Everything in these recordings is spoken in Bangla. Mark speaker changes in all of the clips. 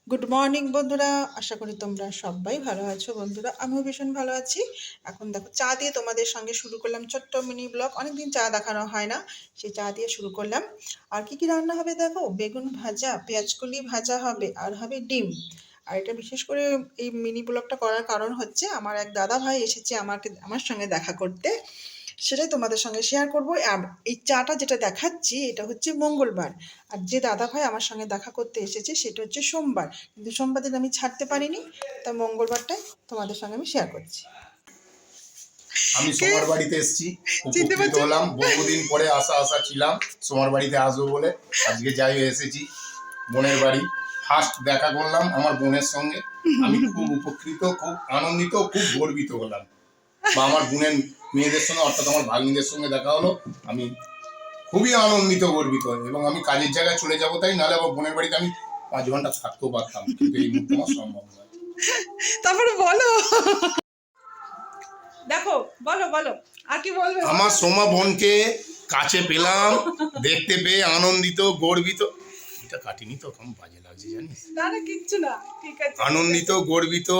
Speaker 1: গুড মর্নিং বন্ধুরা, আশা করি তোমরা সবাই ভালো আছো। বন্ধুরা, আমিও ভীষণ ভালো আছি। এখন দেখো চা দিয়ে তোমাদের সঙ্গে শুরু করলাম ছোট্ট মিনি ব্লগ। অনেকদিন চা দেখানো হয় না, সেই চা দিয়ে শুরু করলাম। আর কি কি রান্না হবে দেখো, বেগুন ভাজা, পেঁয়াজকলি ভাজা হবে, আর হবে ডিম। আর এটা বিশেষ করে এই মিনি ব্লগটা করার কারণ হচ্ছে আমার এক দাদা ভাই এসেছে আমার সঙ্গে দেখা করতে, সেটাই তোমাদের সঙ্গে শেয়ার করবো। আর এই চাটা যেটা দেখাচ্ছি এটা হচ্ছে মঙ্গলবার, আর যে দাদা ভাই আমার সঙ্গে দেখা করতে এসেছে সেটা হচ্ছে সোমবার। কিন্তু সোমবার দিন আমি ছাড়তে পারিনি, তা মঙ্গলবারটাই তোমাদের সঙ্গে আমি শেয়ার করছি।
Speaker 2: আমি সোমার বাড়িতে এসেছি, উপকৃত হলাম। বহুদিন পরে আশা ছিলাম সোমার বাড়িতে আসবো বলে, আজকে যাই এসেছি বোনের বাড়ি। ফার্স্ট দেখা করলাম আমার বোনের সঙ্গে, আমি খুব উপকৃত, খুব আনন্দিত, খুব গর্বিত হলাম। বা আমার বোনের মেয়েদের সঙ্গে অর্থাৎ আমার ভাগ্নিদের সঙ্গে দেখা হলো, আমি খুবই আনন্দিত, গর্বিত। এবং আমি কাজের জায়গায় চলে যাবো, তাই নাহলে আমার বোনের বাড়িতে আমি 5 ঘন্টা থাকতেও পারতাম, কিন্তু এই মুহূর্তে আমার সম্ভব নয়।
Speaker 1: তারপরে বলো, দেখো বলো বলো আর কি বলবে।
Speaker 2: আমার সোমা বোনকে কাছে পেলাম, দেখতে পেয়ে আনন্দিত, গর্বিত। এটা কাটিনি তো, কম বাজে লাগছে জানিস।
Speaker 1: না না, কিচ্ছু না, ঠিক আছে।
Speaker 2: আনন্দিত, গর্বিত।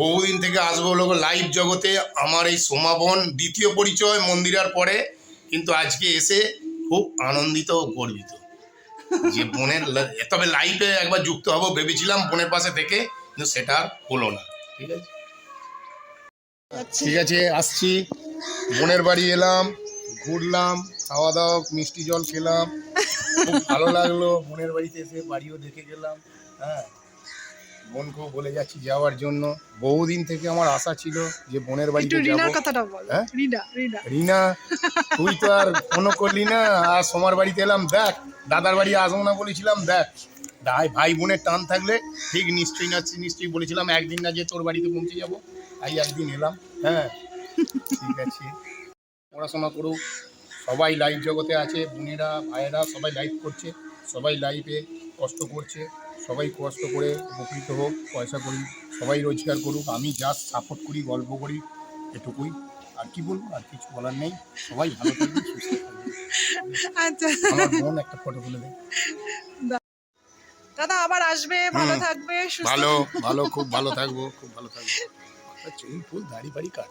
Speaker 2: বহুদিন থেকে আসবো লোক লাইভ জগতে। আমার এই সোমা বোন দ্বিতীয় পরিচয় মন্দিরার পরে, কিন্তু আজকে এসে খুব আনন্দিত ও গর্বিত যে বোনের, তবে লাইভে একবার যুক্ত হবো ভেবেছিলাম বোনের পাশে থেকে, কিন্তু সেটা আর হলো না। ঠিক আছে, ঠিক আছে, আসছি। বোনের বাড়ি এলাম, ঘুরলাম, খাওয়া দাওয়া, মিষ্টি জল খেলাম, খুব ভালো লাগলো। বোনের বাড়িতে এসে বাড়িও দেখে গেলাম। হ্যাঁ, বোনকেও বলে যাচ্ছি যাওয়ার জন্য। বহুদিন থেকে আমার আশা ছিল যে বোনের বাড়িতে যাবো। হ্যাঁ রিনা, তুই তো আর ফোনও করলি না। আর সোমার বাড়িতে এলাম, দেখ দাদার বাড়ি আসবো না বলেছিলাম, দেখ ভাই বোনের টান থাকলে ঠিক নিশ্চয়ই বলেছিলাম একদিন না যে তোর বাড়িতে পৌঁছে যাবো, তাই একদিন এলাম। হ্যাঁ, ঠিক আছে, পড়াশোনা করুক। সবাই লাইভ জগতে আছে, বোনেরা ভাইয়েরা সবাই লাইভ করছে, সবাই লাইভে কষ্ট করছে, সবাই কষ্ট করে উপকৃত হোক, পয়সা করি, সবাই রোজগার করুক। আমি জাস্ট সাপোর্ট করি, গল্প করি, এটুকুই। আর কি বলবো, আর কিছু বলার নেই। সবাই ভালো থাকবে, সুস্থ থাকবে। আচ্ছা, আমার বোন একটা ফটো তুলে দেয়।
Speaker 1: দাদা আবার আসবে, ভালো থাকবে,
Speaker 2: ভালো ভালো, খুব ভালো থাকবো, খুব ভালো থাকবো। চুল ফুল দাড়ি বাড়ি কাট।